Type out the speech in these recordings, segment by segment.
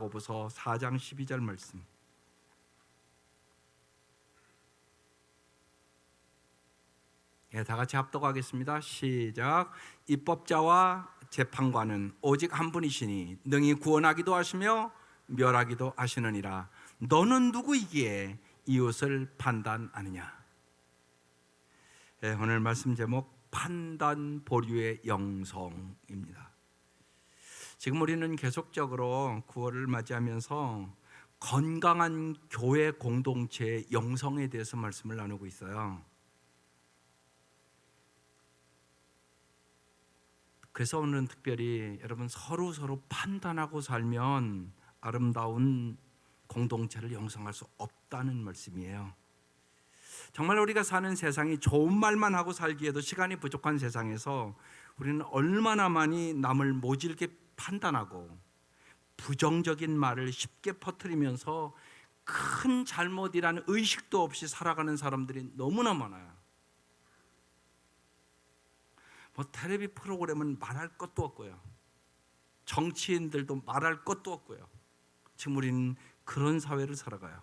야고보서 4장 12절 말씀. 다 같이 합독하겠습니다. 시작. 입법자와 재판관은 오직 한 분이시니 능히 구원하기도 하시며 멸하기도 하시느니라. 너는 누구이기에 이웃을 판단하느냐? 오늘 말씀 제목 판단 보류의 영성입니다. 지금 우리는 계속적으로 9월을 맞이하면서 건강한 교회 공동체의 영성에 대해서 말씀을 나누고 있어요. 그래서 오늘은 특별히 여러분 서로 판단하고 살면 아름다운 공동체를 형성할 수 없다는 말씀이에요. 정말 우리가 사는 세상이 좋은 말만 하고 살기에도 시간이 부족한 세상에서 우리는 얼마나 많이 남을 모질게 판단하고 부정적인 말을 쉽게 퍼뜨리면서 큰 잘못이라는 의식도 없이 살아가는 사람들이 너무나 많아요. 텔레비 프로그램은 말할 것도 없고요. 정치인들도 말할 것도 없고요. 지금 우리는 그런 사회를 살아가요.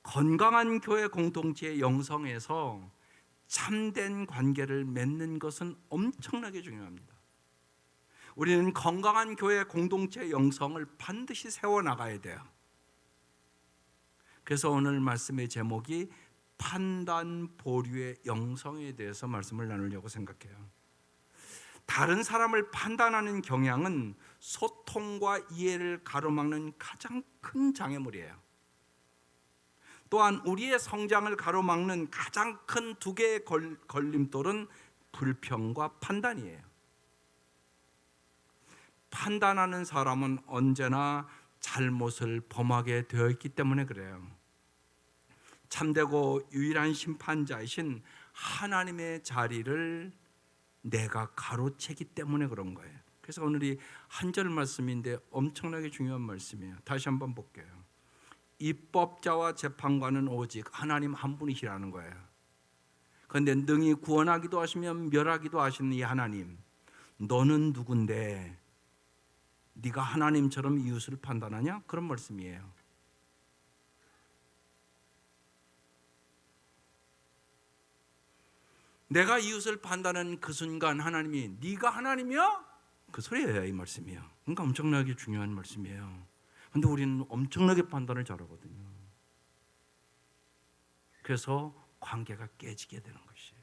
건강한 교회 공동체의 영성에서 참된 관계를 맺는 것은 엄청나게 중요합니다. 우리는 건강한 교회 공동체의 영성을 반드시 세워나가야 돼요. 그래서 오늘 말씀의 제목이 판단 보류의 영성에 대해서 말씀을 나누려고 생각해요. 다른 사람을 판단하는 경향은 소통과 이해를 가로막는 가장 큰 장애물이에요. 또한 우리의 성장을 가로막는 가장 큰 두 개의 걸림돌은 불평과 판단이에요. 판단하는 사람은 언제나 잘못을 범하게 되어 있기 때문에 그래요. 참되고 유일한 심판자이신 하나님의 자리를 내가 가로채기 때문에 그런 거예요. 그래서 오늘이 한 절 말씀인데 엄청나게 중요한 말씀이에요. 다시 한번 볼게요. 입법자와 재판관은 오직 하나님 한 분이시라는 거예요. 그런데 능히 구원하기도 하시며 멸하기도 하시는 이 하나님, 너는 누군데 네가 하나님처럼 이웃을 판단하냐? 그런 말씀이에요. 내가 이웃을 판단하는 그 순간 하나님이 네가 하나님이야? 그 소리예요, 이 말씀이에요. 그러니까 엄청나게 중요한 말씀이에요. 그런데 우리는 엄청나게 판단을 잘하거든요. 그래서 관계가 깨지게 되는 것이에요.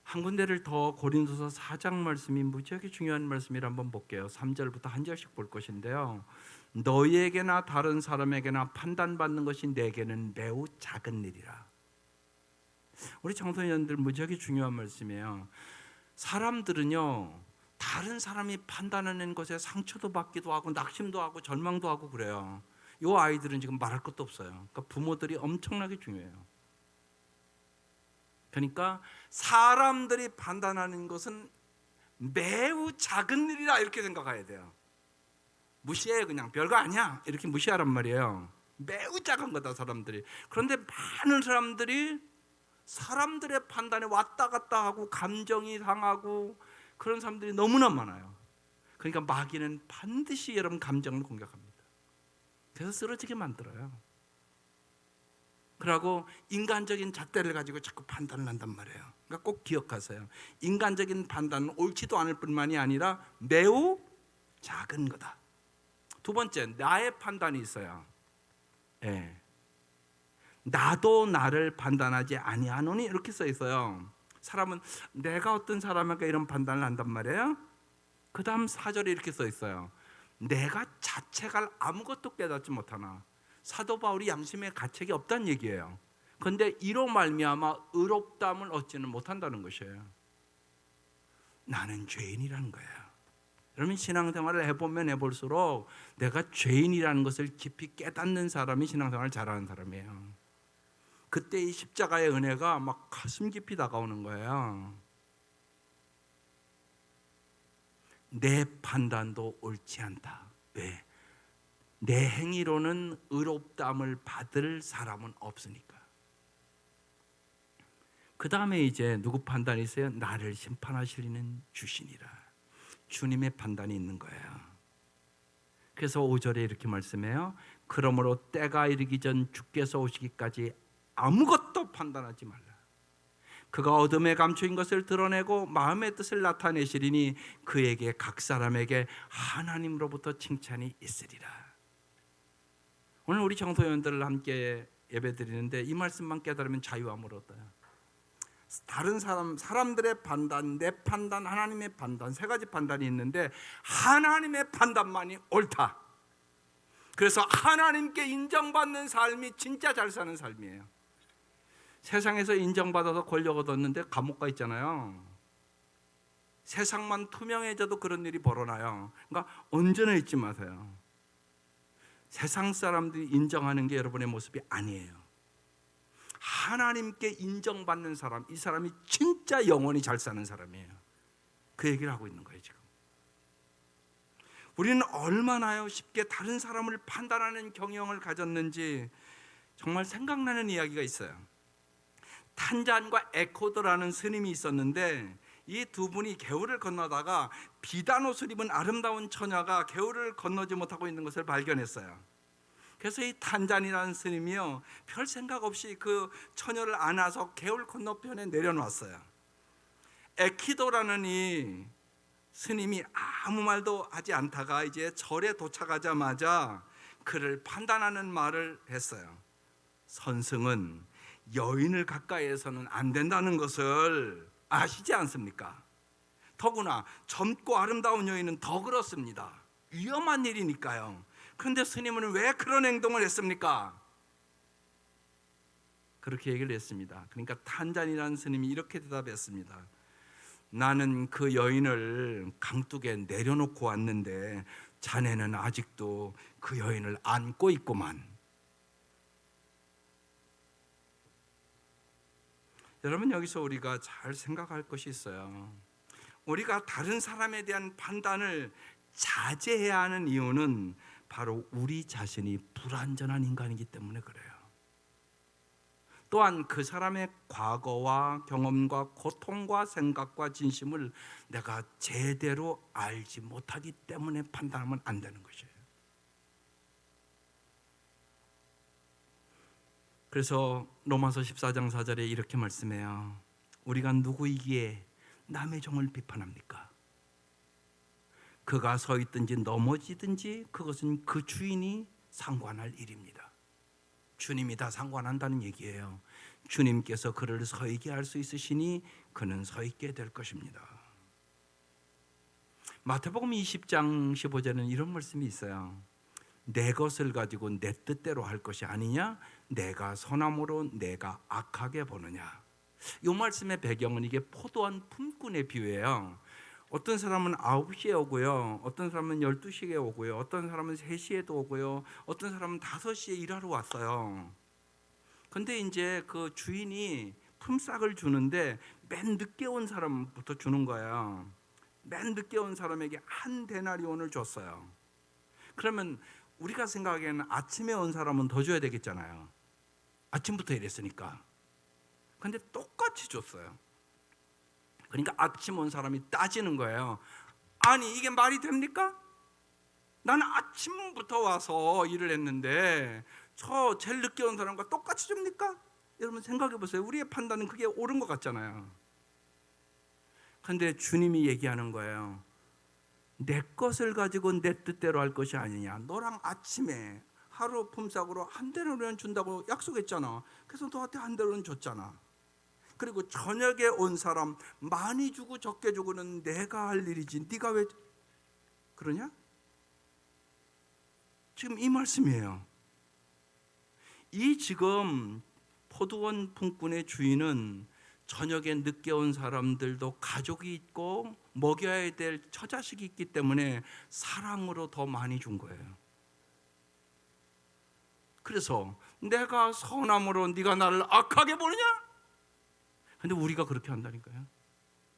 한 군데를 더 고린도서 4장 말씀이 무지하게 중요한 말씀이라 한번 볼게요. 3절부터 한 절씩 볼 것인데요. 너희에게나 다른 사람에게나 판단받는 것이 내게는 매우 작은 일이라. 우리 청소년들 무지하게 중요한 말씀이에요. 사람들은요, 다른 사람이 판단하는 것에 상처도 받기도 하고 낙심도 하고 절망도 하고 그래요. 이 아이들은 지금 말할 것도 없어요. 그러니까 부모들이 엄청나게 중요해요. 그러니까 사람들이 판단하는 것은 매우 작은 일이라 이렇게 생각해야 돼요. 무시해, 그냥 별거 아니야 이렇게 무시하란 말이에요. 매우 작은 거다 사람들이. 그런데 많은 사람들이 사람들의 판단에 왔다 갔다 하고 감정이 상하고 그런 사람들이 너무나 많아요. 그러니까 마귀는 반드시 여러분 감정을 공격합니다. 그래서 쓰러지게 만들어요. 그러고 인간적인 잣대를 가지고 자꾸 판단을 한단 말이에요. 그러니까 꼭 기억하세요. 인간적인 판단은 옳지도 않을 뿐만이 아니라 매우 작은 거다. 두 번째, 나의 판단이 있어요. 나도 나를 판단하지 아니하노니 이렇게 써 있어요. 사람은 내가 어떤 사람에게 이런 판단을 한단 말이에요. 그 다음 4절에 이렇게 써 있어요. 내가 자책할 아무것도 깨닫지 못하나. 사도 바울이 양심의 가책이 없다는 얘기예요. 그런데 이로 말미암아 의롭다함을 얻지는 못한다는 것이에요. 나는 죄인이라는 거예요. 여러분 신앙생활을 해보면 해볼수록 내가 죄인이라는 것을 깊이 깨닫는 사람이 신앙생활을 잘하는 사람이에요. 그때 이 십자가의 은혜가 막 가슴 깊이 다가오는 거예요. 내 판단도 옳지 않다. 왜? 내 행위로는 의롭다함을 받을 사람은 없으니까. 그 다음에 이제 누구 판단이 있어요? 나를 심판하시는 주시니라. 주님의 판단이 있는 거예요. 그래서 5절에 이렇게 말씀해요. 그러므로 때가 이르기 전 주께서 오시기까지 아무것도 판단하지 말라. 그가 어둠에 감추인 것을 드러내고 마음의 뜻을 나타내시리니 그에게 각 사람에게 하나님으로부터 칭찬이 있으리라. 오늘 우리 청소년들을 함께 예배드리는데 이 말씀만 깨달으면 자유함을 얻어요. 다른 사람들의 판단, 내 판단, 하나님의 판단, 세 가지 판단이 있는데 하나님의 판단만이 옳다. 그래서 하나님께 인정받는 삶이 진짜 잘 사는 삶이에요. 세상에서 인정받아서 권력 얻었는데 감옥 가 있잖아요. 세상만 투명해져도 그런 일이 벌어나요. 그러니까 언제나 잊지 마세요. 세상 사람들이 인정하는 게 여러분의 모습이 아니에요. 하나님께 인정받는 사람, 이 사람이 진짜 영원히 잘 사는 사람이에요. 그 얘기를 하고 있는 거예요. 지금 우리는 얼마나 쉽게 다른 사람을 판단하는 경영을 가졌는지 정말 생각나는 이야기가 있어요. 탄잔과 에코드라는 스님이 있었는데 이 두 분이 개울을 건너다가 비단 옷을 입은 아름다운 처녀가 개울을 건너지 못하고 있는 것을 발견했어요. 그래서 이 탄잔이라는 스님이요, 별 생각 없이 그 처녀를 안아서 개울 건너편에 내려놨어요. 에키도라는 이 스님이 아무 말도 하지 않다가 이제 절에 도착하자마자 그를 판단하는 말을 했어요. 선승은 여인을 가까이에서는 안 된다는 것을 아시지 않습니까? 더구나 젊고 아름다운 여인은 더 그렇습니다. 위험한 일이니까요. 그런데 스님은 왜 그런 행동을 했습니까? 그렇게 얘기를 했습니다. 그러니까 탄잔이라는 스님이 이렇게 대답했습니다. 나는 그 여인을 강둑에 내려놓고 왔는데 자네는 아직도 그 여인을 안고 있구만. 여러분, 여기서 우리가 잘 생각할 것이 있어요. 우리가 다른 사람에 대한 판단을 자제해야 하는 이유는 바로 우리 자신이 불완전한 인간이기 때문에 그래요. 또한 그 사람의 과거와 경험과 고통과 생각과 진심을 내가 제대로 알지 못하기 때문에 판단하면 안 되는 것이에요. 그래서 로마서 14장 4절에 이렇게 말씀해요. 우리가 누구이기에 남의 종을 비판합니까? 그가 서 있든지 넘어지든지 그것은 그 주인이 상관할 일입니다. 주님이 다 상관한다는 얘기예요. 주님께서 그를 서 있게 할 수 있으시니 그는 서 있게 될 것입니다. 마태복음 20장 15절에는 이런 말씀이 있어요. 내 것을 가지고 내 뜻대로 할 것이 아니냐? 내가 선함으로 내가 악하게 보느냐? 이 말씀의 배경은 이게 포도원 품꾼의 비유예요. 어떤 사람은 9시에 오고요, 어떤 사람은 12시에 오고요, 어떤 사람은 3시에도 오고요, 어떤 사람은 5시에 일하러 왔어요. 근데 이제 그 주인이 품삯을 주는데 맨 늦게 온 사람부터 주는 거예요. 맨 늦게 온 사람에게 한 데나리온을 줬어요. 그러면 우리가 생각하기에는 아침에 온 사람은 더 줘야 되겠잖아요. 아침부터 일했으니까. 근데 똑같이 줬어요. 그러니까 아침 온 사람이 따지는 거예요. 아니, 이게 말이 됩니까? 나는 아침부터 와서 일을 했는데 저 제일 늦게 온 사람과 똑같이 줍니까? 여러분 생각해 보세요. 우리의 판단은 그게 옳은 것 같잖아요. 그런데 주님이 얘기하는 거예요. 내 것을 가지고 내 뜻대로 할 것이 아니냐. 너랑 아침에 하루 품삯으로 한 데나리온 준다고 약속했잖아. 그래서 너한테 한 데나리온 줬잖아. 그리고 저녁에 온 사람 많이 주고 적게 주고는 내가 할 일이지 네가 왜 그러냐? 지금 이 말씀이에요. 이 지금 포도원 품꾼의 주인은 저녁에 늦게 온 사람들도 가족이 있고 먹여야 될 처자식이 있기 때문에 사랑으로 더 많이 준 거예요. 그래서 내가 선함으로 네가 나를 악하게 보느냐? 근데 우리가 그렇게 한다니까요.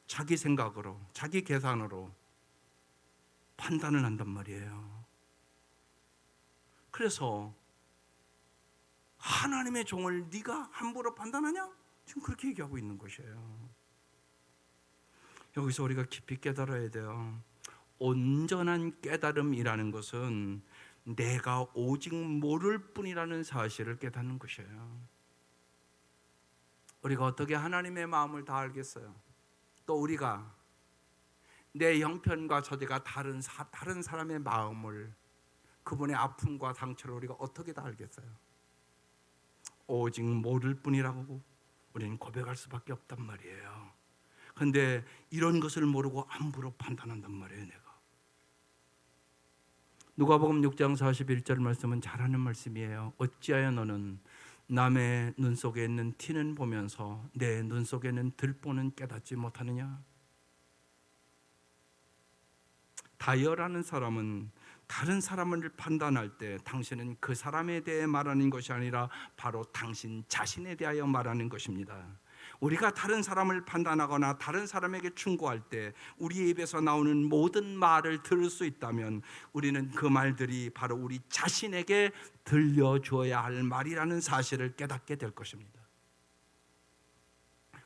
자기 생각으로, 자기 계산으로 판단을 한단 말이에요. 그래서 하나님의 종을 네가 함부로 판단하냐? 지금 그렇게 얘기하고 있는 것이에요. 여기서 우리가 깊이 깨달아야 돼요. 온전한 깨달음이라는 것은 내가 오직 모를 뿐이라는 사실을 깨닫는 것이에요. 우리가 어떻게 하나님의 마음을 다 알겠어요? 또 우리가 내 형편과 처지가 다른 사람의 마음을, 그분의 아픔과 상처를 우리가 어떻게 다 알겠어요? 오직 모를 뿐이라고 우리는 고백할 수밖에 없단 말이에요. 그런데 이런 것을 모르고 함부로 판단한단 말이에요. 내가 누가복음 6장 41절 말씀은 잘하는 말씀이에요. 어찌하여 너는 남의 눈 속에 있는 티는 보면서 내 눈 속에 있는 들보는 깨닫지 못하느냐? 다이어라는 사람은 다른 사람을 판단할 때 당신은 그 사람에 대해 말하는 것이 아니라 바로 당신 자신에 대하여 말하는 것입니다. 우리가 다른 사람을 판단하거나 다른 사람에게 충고할 때 우리 입에서 나오는 모든 말을 들을 수 있다면 우리는 그 말들이 바로 우리 자신에게 들려줘야 할 말이라는 사실을 깨닫게 될 것입니다.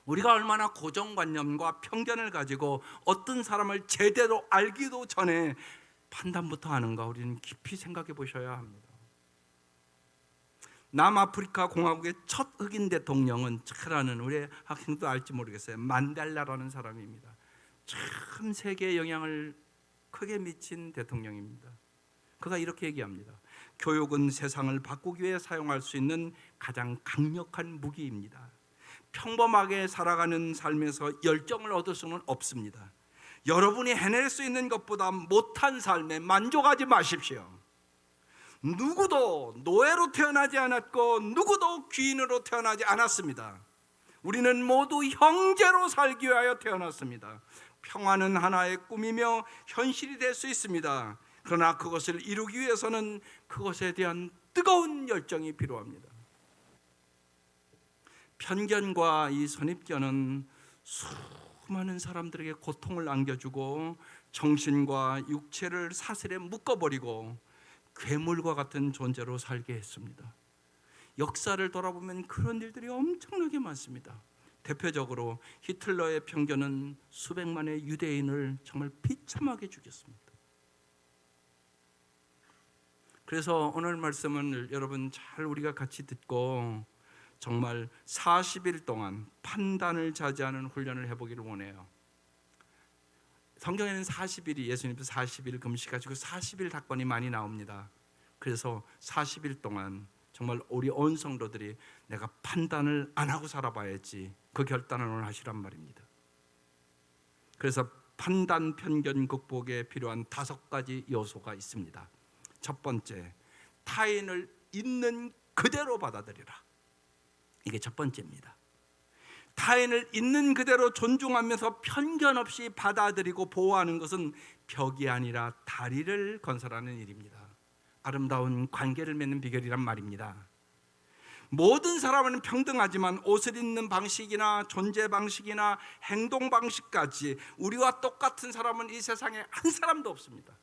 우리가 얼마나 고정관념과 편견을 가지고 어떤 사람을 제대로 알기도 전에 판단부터 하는가 우리는 깊이 생각해 보셔야 합니다. 남아프리카 공화국의 첫 흑인 대통령은 차라는 우리 학생도 알지 모르겠어요. 만델라라는 사람입니다. 참 세계에 영향을 크게 미친 대통령입니다. 그가 이렇게 얘기합니다. 교육은 세상을 바꾸기 위해 사용할 수 있는 가장 강력한 무기입니다. 평범하게 살아가는 삶에서 열정을 얻을 수는 없습니다. 여러분이 해낼 수 있는 것보다 못한 삶에 만족하지 마십시오. 누구도 노예로 태어나지 않았고 누구도 귀인으로 태어나지 않았습니다. 우리는 모두 형제로 살기 위하여 태어났습니다. 평화는 하나의 꿈이며 현실이 될 수 있습니다. 그러나 그것을 이루기 위해서는 그것에 대한 뜨거운 열정이 필요합니다. 편견과 이 선입견은 수많은 사람들에게 고통을 안겨주고 정신과 육체를 사슬에 묶어버리고 괴물과 같은 존재로 살게 했습니다. 역사를 돌아보면 그런 일들이 엄청나게 많습니다. 대표적으로 히틀러의 편견은 수백만의 유대인을 정말 비참하게 죽였습니다. 그래서 오늘 말씀은 여러분 잘 우리가 같이 듣고 정말 40일 동안 판단을 자제하는 훈련을 해보기를 원해요. 성경에는 40일이 예수님도 40일 금식하시고 40일 답관이 많이 나옵니다. 그래서 40일 동안 정말 우리 온 성도들이 내가 판단을 안 하고 살아봐야지 그 결단을 오늘 하시란 말입니다. 그래서 판단 편견 극복에 필요한 5가지 요소가 있습니다. 첫 번째, 타인을 있는 그대로 받아들이라. 이게 첫 번째입니다. 타인을 있는 그대로 존중하면서 편견 없이 받아들이고 보호하는 것은 벽이 아니라 다리를 건설하는 일입니다. 아름다운 관계를 맺는 비결이란 말입니다. 모든 사람은 평등하지만 옷을 입는 방식이나 존재 방식이나 행동 방식까지 우리와 똑같은 사람은 이 세상에 한 사람도 없습니다.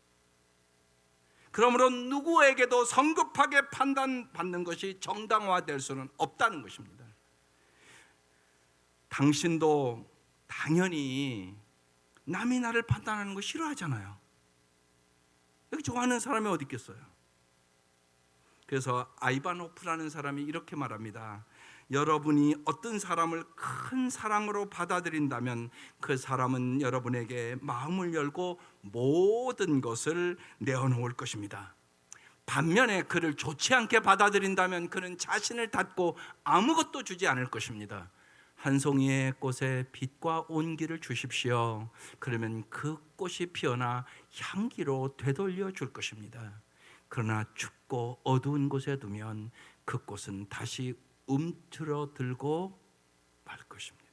그러므로 누구에게도 성급하게 판단받는 것이 정당화될 수는 없다는 것입니다. 당신도 당연히 남이 나를 판단하는 거 싫어하잖아요. 여기 좋아하는 사람이 어디 있겠어요? 그래서 아이바노프라는 사람이 이렇게 말합니다. 여러분이 어떤 사람을 큰 사랑으로 받아들인다면 그 사람은 여러분에게 마음을 열고 모든 것을 내어놓을 것입니다. 반면에 그를 좋지 않게 받아들인다면 그는 자신을 닫고 아무것도 주지 않을 것입니다. 한 송이의 꽃에 빛과 온기를 주십시오. 그러면 그 꽃이 피어나 향기로 되돌려 줄 것입니다. 그러나 춥고 어두운 곳에 두면 그 꽃은 다시 움츠러들고 말 것입니다.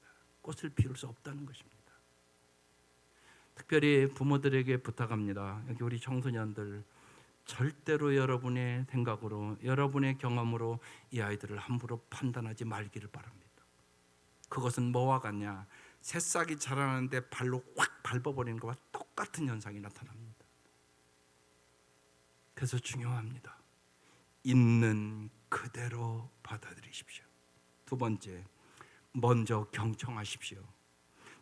꽃을 피울 수 없다는 것입니다. 특별히 부모들에게 부탁합니다. 여기 우리 청소년들, 절대로 여러분의 생각으로, 여러분의 경험으로 이 아이들을 함부로 판단하지 말기를 바랍니다. 그것은 뭐와 같냐? 새싹이 자라는데 발로 확 밟아버리는 것과 똑같은 현상이 나타납니다. 그래서 중요합니다. 있는 그대로 받아들이십시오. 두 번째, 먼저 경청하십시오.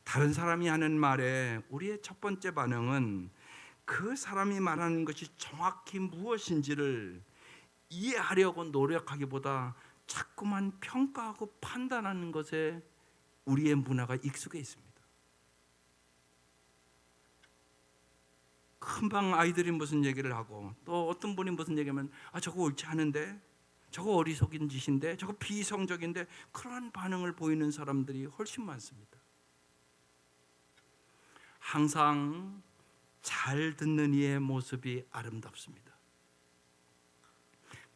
다른 사람이 하는 말에 우리의 첫 번째 반응은 그 사람이 말하는 것이 정확히 무엇인지를 이해하려고 노력하기보다 자꾸만 평가하고 판단하는 것에 우리의 문화가 익숙해 있습니다. 금방 아이들이 무슨 얘기를 하고 또 어떤 분이 무슨 얘기하면 저거 옳지 않은데, 저거 어리석인 짓인데, 저거 비이성적인데, 그러한 반응을 보이는 사람들이 훨씬 많습니다. 항상 잘 듣는 이의 모습이 아름답습니다.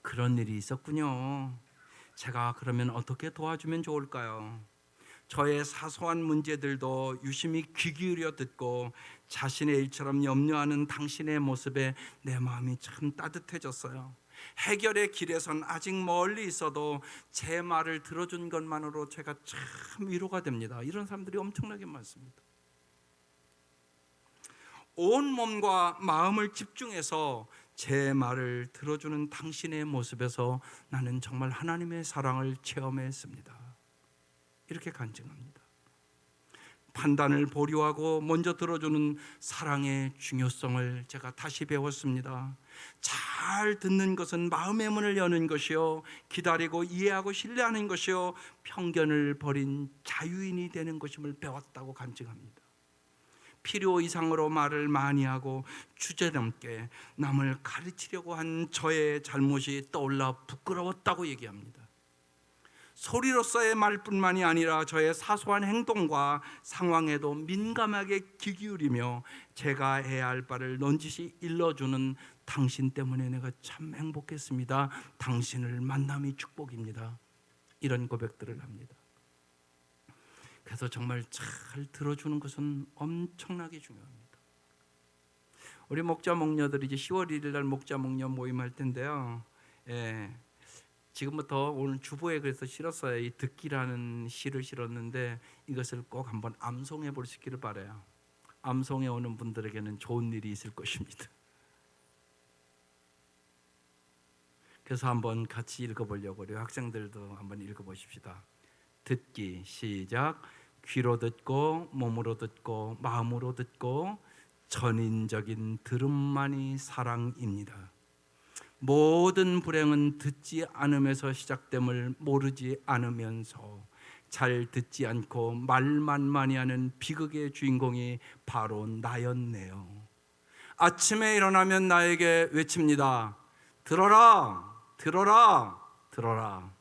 그런 일이 있었군요. 제가 그러면 어떻게 도와주면 좋을까요? 저의 사소한 문제들도 유심히 귀 기울여 듣고 자신의 일처럼 염려하는 당신의 모습에 내 마음이 참 따뜻해졌어요. 해결의 길에선 아직 멀리 있어도 제 말을 들어준 것만으로 제가 참 위로가 됩니다. 이런 사람들이 엄청나게 많습니다. 온 몸과 마음을 집중해서 제 말을 들어주는 당신의 모습에서 나는 정말 하나님의 사랑을 체험했습니다. 이렇게 간증합니다. 판단을 보류하고 먼저 들어주는 사랑의 중요성을 제가 다시 배웠습니다. 잘 듣는 것은 마음의 문을 여는 것이요, 기다리고 이해하고 신뢰하는 것이요, 편견을 버린 자유인이 되는 것임을 배웠다고 간증합니다. 필요 이상으로 말을 많이 하고 주제넘게 남을 가르치려고 한 저의 잘못이 떠올라 부끄러웠다고 얘기합니다. 소리로서의 말뿐만이 아니라 저의 사소한 행동과 상황에도 민감하게 귀 기울이며 제가 해야 할 바를 넌지시 일러주는 당신 때문에 내가 참 행복했습니다. 당신을 만남이 축복입니다. 이런 고백들을 합니다. 그래서 정말 잘 들어주는 것은 엄청나게 중요합니다. 우리 목자 목녀들이 이제 10월 1일 날 목자 목녀 모임할 텐데요. 지금부터 오늘 주보에 그래서 실었어요. 이 듣기라는 시를 실었는데 이것을 꼭 한번 암송해 볼 수 있기를 바라요. 암송해 오는 분들에게는 좋은 일이 있을 것입니다. 그래서 한번 같이 읽어보려고 우리 학생들도 한번 읽어보십시다. 듣기 시작. 귀로 듣고 몸으로 듣고 마음으로 듣고 전인적인 들음만이 사랑입니다. 모든 불행은 듣지 않음에서 시작됨을 모르지 않으면서 잘 듣지 않고 말만 많이 하는 비극의 주인공이 바로 나였네요. 아침에 일어나면 나에게 외칩니다. 들어라, 들어라, 들어라.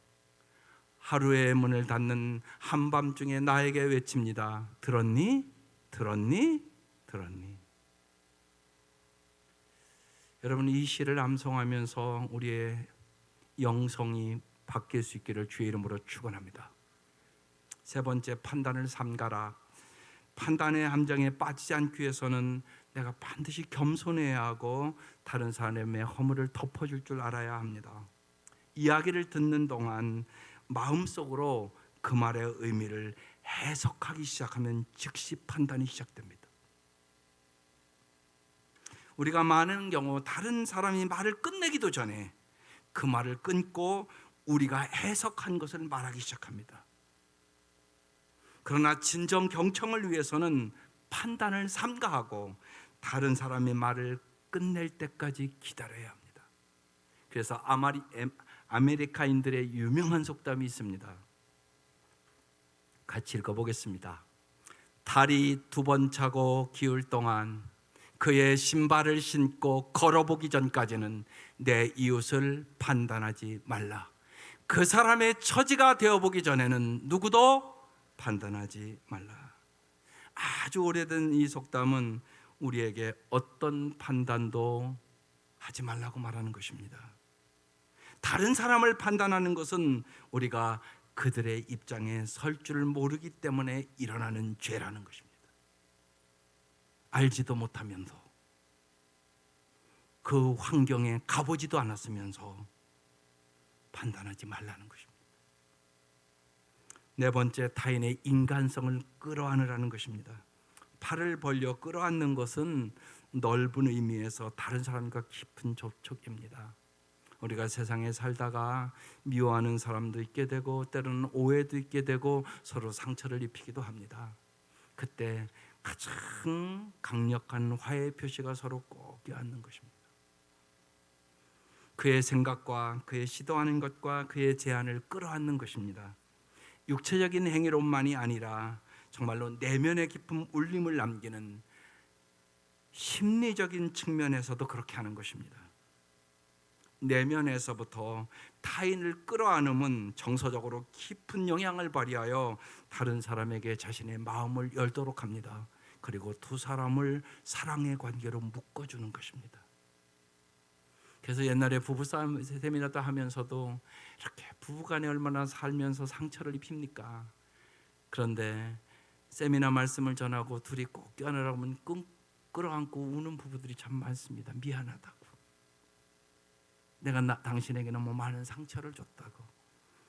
하루의 문을 닫는 한밤중에 나에게 외칩니다. 들었니? 들었니? 들었니? 여러분, 이 시를 암송하면서 우리의 영성이 바뀔 수 있기를 주의 이름으로 축원합니다. 세 번째, 판단을 삼가라. 판단의 함정에 빠지지 않기 위해서는 내가 반드시 겸손해야 하고 다른 사람의 허물을 덮어줄 줄 알아야 합니다. 이야기를 듣는 동안 마음속으로 그 말의 의미를 해석하기 시작하면 즉시 판단이 시작됩니다. 우리가 많은 경우 다른 사람이 말을 끝내기도 전에 그 말을 끊고 우리가 해석한 것을 말하기 시작합니다. 그러나 진정 경청을 위해서는 판단을 삼가하고 다른 사람의 말을 끝낼 때까지 기다려야 합니다. 그래서 아메리카인들의 유명한 속담이 있습니다. 같이 읽어보겠습니다. 달이 2번 차고 기울 동안 그의 신발을 신고 걸어보기 전까지는 내 이웃을 판단하지 말라. 그 사람의 처지가 되어보기 전에는 누구도 판단하지 말라. 아주 오래된 이 속담은 우리에게 어떤 판단도 하지 말라고 말하는 것입니다. 다른 사람을 판단하는 것은 우리가 그들의 입장에 설 줄 모르기 때문에 일어나는 죄라는 것입니다. 알지도 못하면서 그 환경에 가보지도 않았으면서 판단하지 말라는 것입니다. 네 번째, 타인의 인간성을 끌어안으라는 것입니다. 팔을 벌려 끌어안는 것은 넓은 의미에서 다른 사람과 깊은 접촉입니다. 우리가 세상에 살다가 미워하는 사람도 있게 되고 때로는 오해도 있게 되고 서로 상처를 입히기도 합니다. 그때 가장 강력한 화해 표시가 서로 꼭 껴안는 것입니다. 그의 생각과 그의 시도하는 것과 그의 제안을 끌어안는 것입니다. 육체적인 행위로만이 아니라 정말로 내면의 깊은 울림을 남기는 심리적인 측면에서도 그렇게 하는 것입니다. 내면에서부터 타인을 끌어안음은 정서적으로 깊은 영향을 발휘하여 다른 사람에게 자신의 마음을 열도록 합니다. 그리고 두 사람을 사랑의 관계로 묶어주는 것입니다. 그래서 옛날에 부부싸움 세미나도 하면서도 이렇게 부부간에 얼마나 살면서 상처를 입힙니까? 그런데 세미나 말씀을 전하고 둘이 꼭 껴안으라고 하면 끌어안고 우는 부부들이 참 많습니다. 미안하다고. 내가 당신에게 너무 많은 상처를 줬다고.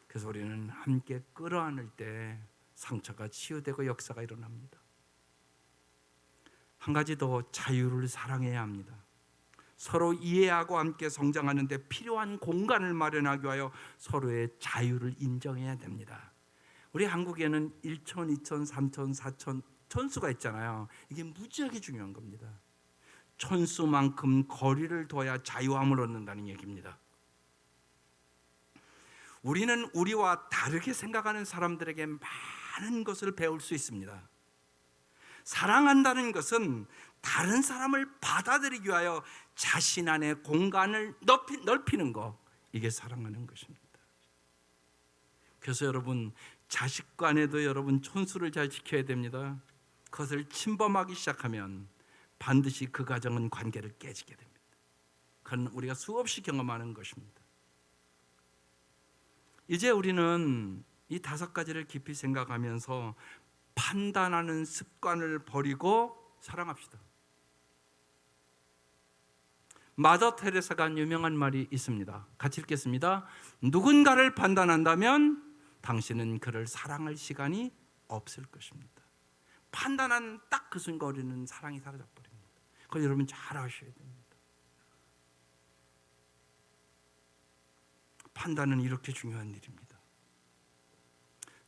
그래서 우리는 함께 끌어안을 때 상처가 치유되고 역사가 일어납니다. 한 가지 더, 자유를 사랑해야 합니다. 서로 이해하고 함께 성장하는 데 필요한 공간을 마련하기 위하여 서로의 자유를 인정해야 됩니다. 우리 한국에는 1촌, 2촌, 3촌, 4촌 촌수가 있잖아요. 이게 무지하게 중요한 겁니다. 촌수만큼 거리를 둬야 자유함을 얻는다는 얘기입니다. 우리는 우리와 다르게 생각하는 사람들에게 많은 것을 배울 수 있습니다. 사랑한다는 것은 다른 사람을 받아들이기 위하여 자신 안에 공간을 넓히는 것, 이게 사랑하는 것입니다. 그래서 여러분, 자식 간에도 여러분 촌수를 잘 지켜야 됩니다. 그것을 침범하기 시작하면 반드시 그 가정은 관계를 깨지게 됩니다. 그건 우리가 수없이 경험하는 것입니다. 이제 우리는 이 5가지를 깊이 생각하면서 판단하는 습관을 버리고 사랑합시다. 마더 테레사가 한 유명한 말이 있습니다. 같이 읽겠습니다. 누군가를 판단한다면 당신은 그를 사랑할 시간이 없을 것입니다. 판단한 딱 그 순간 우리는 사랑이 사라져 버립니다. 그걸 여러분 잘 아셔야 됩니다. 판단은 이렇게 중요한 일입니다.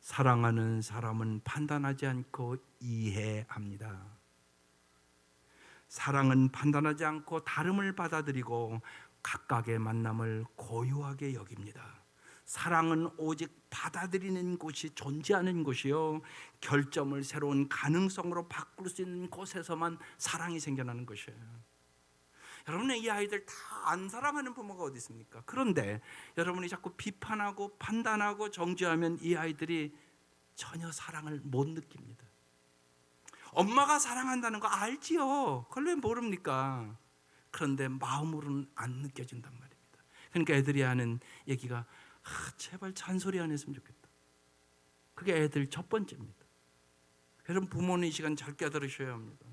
사랑하는 사람은 판단하지 않고 이해합니다. 사랑은 판단하지 않고 다름을 받아들이고 각각의 만남을 고유하게 여깁니다. 사랑은 오직 받아들이는 곳이 존재하는 곳이요, 결점을 새로운 가능성으로 바꿀 수 있는 곳에서만 사랑이 생겨나는 것이에요. 여러분의 이 아이들 다 안 사랑하는 부모가 어디 있습니까? 그런데 여러분이 자꾸 비판하고 판단하고 정죄하면 이 아이들이 전혀 사랑을 못 느낍니다. 엄마가 사랑한다는 거 알지요. 그걸 왜 모릅니까? 그런데 마음으로는 안 느껴진단 말입니다. 그러니까 애들이 하는 얘기가 제발 잔소리 안 했으면 좋겠다. 그게 애들 첫 번째입니다. 여러분, 부모는 이 시간 잘 깨달으셔야 합니다.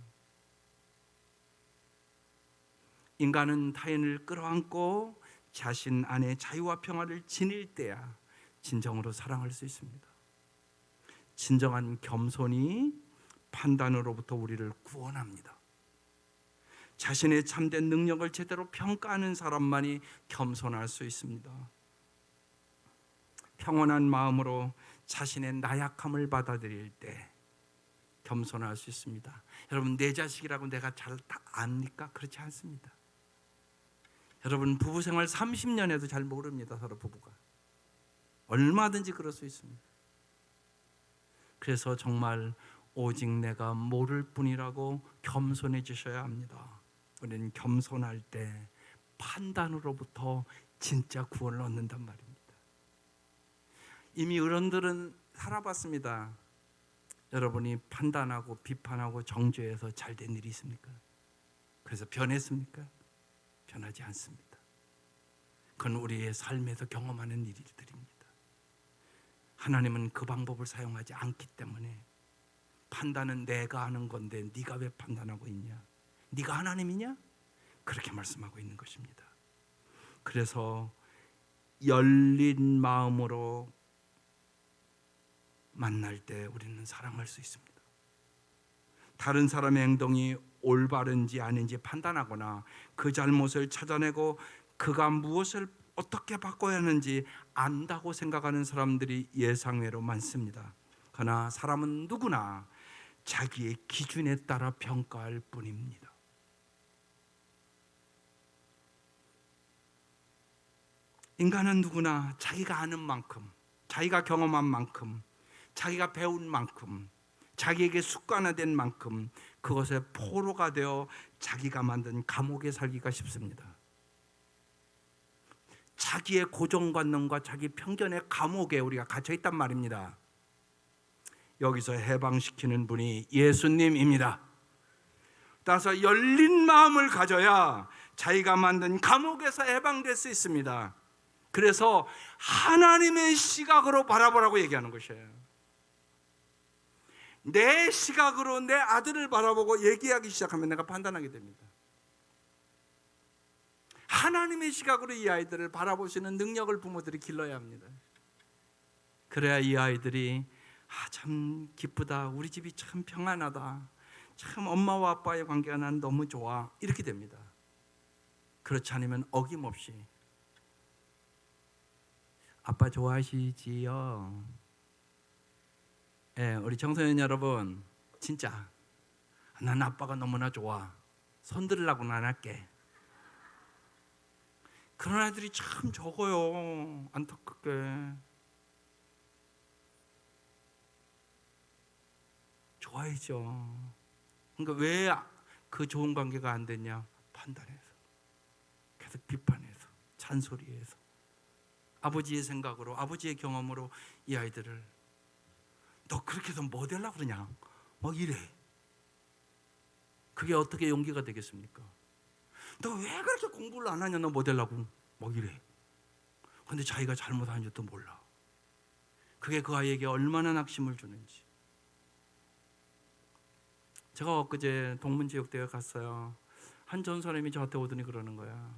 인간은 타인을 끌어안고 자신 안에 자유와 평화를 지닐 때야 진정으로 사랑할 수 있습니다. 진정한 겸손이 판단으로부터 우리를 구원합니다. 자신의 참된 능력을 제대로 평가하는 사람만이 겸손할 수 있습니다. 평온한 마음으로 자신의 나약함을 받아들일 때 겸손할 수 있습니다. 여러분, 내 자식이라고 내가 잘 다 압니까? 그렇지 않습니다. 여러분, 부부 생활 30년 해도 잘 모릅니다. 서로 부부가 얼마든지 그럴 수 있습니다. 그래서 정말 오직 내가 모를 뿐이라고 겸손해지셔야 합니다. 우리는 겸손할 때 판단으로부터 진짜 구원을 얻는단 말입니다. 이미 어른들은 살아봤습니다. 여러분이 판단하고 비판하고 정죄해서 잘된 일이 있습니까? 그래서 변했습니까? 변하지 않습니다. 그건 우리의 삶에서 경험하는 일들입니다. 하나님은 그 방법을 사용하지 않기 때문에 판단은 내가 하는 건데 네가 왜 판단하고 있냐? 네가 하나님이냐? 그렇게 말씀하고 있는 것입니다. 그래서 열린 마음으로 만날 때 우리는 사랑할 수 있습니다. 다른 사람의 행동이 올바른지 아닌지 판단하거나 그 잘못을 찾아내고 그가 무엇을 어떻게 바꿔야 하는지 안다고 생각하는 사람들이 예상외로 많습니다. 그러나 사람은 누구나 자기의 기준에 따라 평가할 뿐입니다. 인간은 누구나 자기가 아는 만큼, 자기가 경험한 만큼, 자기가 배운 만큼, 자기에게 습관화된 만큼 그것에 포로가 되어 자기가 만든 감옥에 살기가 쉽습니다. 자기의 고정관념과 자기 편견의 감옥에 우리가 갇혀 있단 말입니다. 여기서 해방시키는 분이 예수님입니다. 따라서 열린 마음을 가져야 자기가 만든 감옥에서 해방될 수 있습니다. 그래서 하나님의 시각으로 바라보라고 얘기하는 것이에요. 내 시각으로 내 아들을 바라보고 얘기하기 시작하면 내가 판단하게 됩니다. 하나님의 시각으로 이 아이들을 바라보시는 능력을 부모들이 길러야 합니다. 그래야 이 아이들이 참 기쁘다, 우리 집이 참 평안하다, 참 엄마와 아빠의 관계가 난 너무 좋아, 이렇게 됩니다. 그렇지 않으면 어김없이 아빠 좋아하시지요? 네, 우리 청소년 여러분, 진짜 난 아빠가 너무나 좋아, 손들으려고는 안 할게. 그런 아이들이 참 적어요, 안타깝게. 좋아야죠. 그러니까 왜 그 좋은 관계가 안 됐냐? 판단해서, 계속 비판해서, 잔소리해서, 아버지의 생각으로, 아버지의 경험으로 이 아이들을 너 그렇게 해서 뭐 되려고 그러냐? 막 이래. 그게 어떻게 용기가 되겠습니까? 너 왜 그렇게 공부를 안 하냐? 너 뭐 되려고? 막 이래. 근데 자기가 잘못한 줄도 몰라. 그게 그 아이에게 얼마나 낙심을 주는지. 제가 엊그제 동문제육대회 갔어요. 한 전사님이 저한테 오더니 그러는 거야.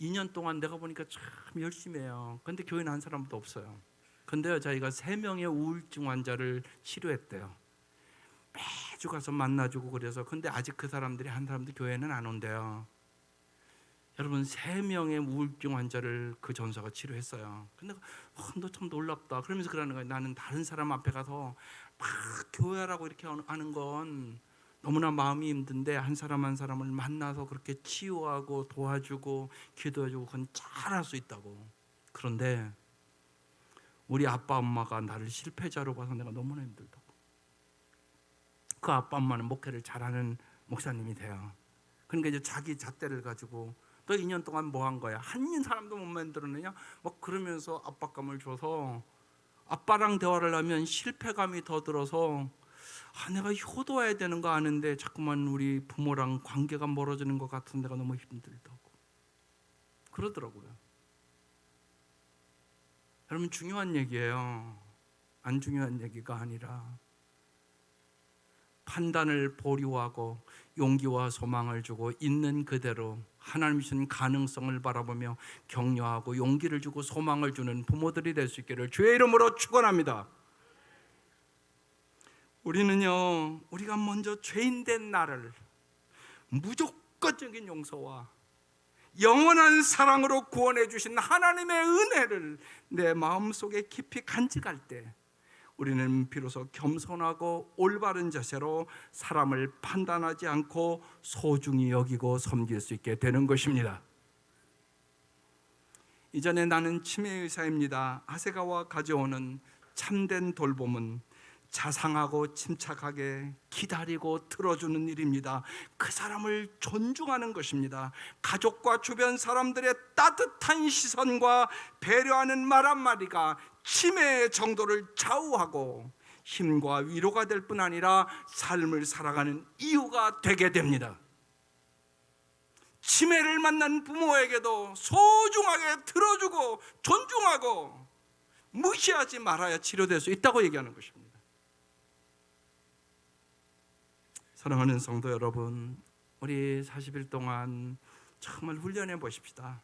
2년 동안 내가 보니까 참 열심히 해요. 근데 교회는 한 사람도 없어요. 근데요, 자기가 3명의 우울증 환자를 치료했대요. 매주 가서 만나주고 그래서. 근데 아직 그 사람들이 한 사람도 교회는 안 온대요. 여러분, 3명의 우울증 환자를 그 전사가 치료했어요. 근데 너 참 놀랍다 그러면서 그러는 거예요. 나는 다른 사람 앞에 가서 막 교회라고 이렇게 하는 건 너무나 마음이 힘든데 한 사람 한 사람을 만나서 그렇게 치유하고 도와주고 기도해주고 그건 잘할 수 있다고. 그런데 우리 아빠 엄마가 나를 실패자로 봐서 내가 너무나 힘들다고. 그 아빠 엄마는 목회를 잘하는 목사님이 돼요. 그러니까 이제 자기 잣대를 가지고 너 2년 동안 뭐 한 거야? 한 사람도 못 만들어내냐? 막 그러면서 압박감을 줘서 아빠랑 대화를 하면 실패감이 더 들어서 내가 효도해야 되는 거 아는데 자꾸만 우리 부모랑 관계가 멀어지는 것 같은 데가 너무 힘들다고 그러더라고요. 여러분, 중요한 얘기예요. 안 중요한 얘기가 아니라 판단을 보류하고 용기와 소망을 주고 있는 그대로 하나님 주신 가능성을 바라보며 격려하고 용기를 주고 소망을 주는 부모들이 될 수 있기를 주의 이름으로 축원합니다. 우리는요, 우리가 먼저 죄인된 나를 무조건적인 용서와 영원한 사랑으로 구원해 주신 하나님의 은혜를 내 마음속에 깊이 간직할 때 우리는 비로소 겸손하고 올바른 자세로 사람을 판단하지 않고 소중히 여기고 섬길 수 있게 되는 것입니다. 이전에 나는 치매 의사입니다. 아세가와 가져오는 참된 돌봄은 자상하고 침착하게 기다리고 들어주는 일입니다. 그 사람을 존중하는 것입니다. 가족과 주변 사람들의 따뜻한 시선과 배려하는 말 한마디가 치매의 정도를 좌우하고 힘과 위로가 될 뿐 아니라 삶을 살아가는 이유가 되게 됩니다. 치매를 만난 부모에게도 소중하게 들어주고 존중하고 무시하지 말아야 치료될 수 있다고 얘기하는 것입니다. 사랑하는 성도 여러분, 우리 40일 동안 정말 훈련해 보십시다.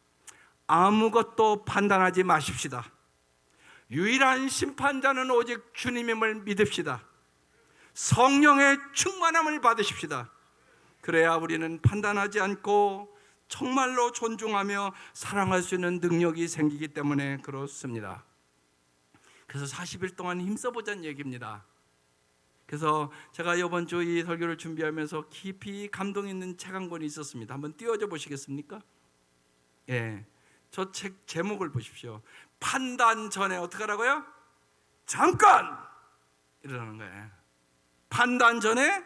아무것도 판단하지 마십시다. 유일한 심판자는 오직 주님임을 믿읍시다. 성령의 충만함을 받으십시다. 그래야 우리는 판단하지 않고 정말로 존중하며 사랑할 수 있는 능력이 생기기 때문에 그렇습니다. 그래서 40일 동안 힘써보자는 얘기입니다. 그래서 제가 이번 주 이 설교를 준비하면서 깊이 감동 있는 책 한 권이 있었습니다. 한번 띄워줘 보시겠습니까? 예, 저 책 제목을 보십시오. 판단 전에 어떻게 하라고요? 잠깐! 이러는 거예요. 판단 전에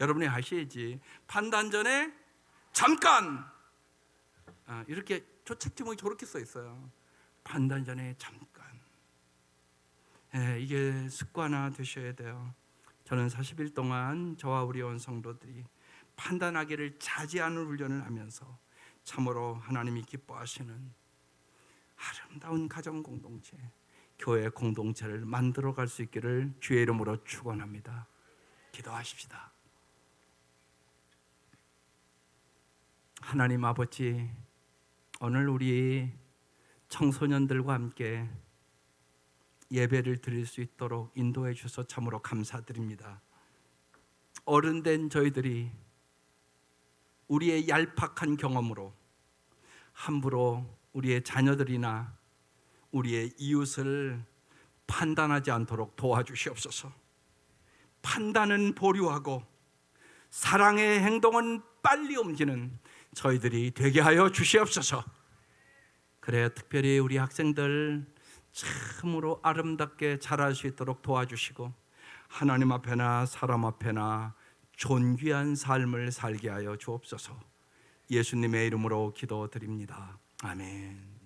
여러분이 하셔야지. 판단 전에 잠깐! 이렇게 저 책 제목이 저렇게 써 있어요. 판단 전에 잠깐. 예, 이게 습관화 되셔야 돼요. 저는 40일 동안 저와 우리 온 성도들이 판단하기를 자제하는 훈련을 하면서 참으로 하나님이 기뻐하시는 아름다운 가정 공동체, 교회 공동체를 만들어 갈 수 있기를 주의 이름으로 축원합니다. 기도하십시다. 하나님 아버지, 오늘 우리 청소년들과 함께 예배를 드릴 수 있도록 인도해 주셔서 참으로 감사드립니다. 어른된 저희들이 우리의 얄팍한 경험으로 함부로 우리의 자녀들이나 우리의 이웃을 판단하지 않도록 도와주시옵소서. 판단은 보류하고 사랑의 행동은 빨리 옮기는 저희들이 되게 하여 주시옵소서. 그래야 특별히 우리 학생들 참으로 아름답게 자랄 수 있도록 도와주시고 하나님 앞에나 사람 앞에나 존귀한 삶을 살게 하여 주옵소서. 예수님의 이름으로 기도드립니다. 아멘.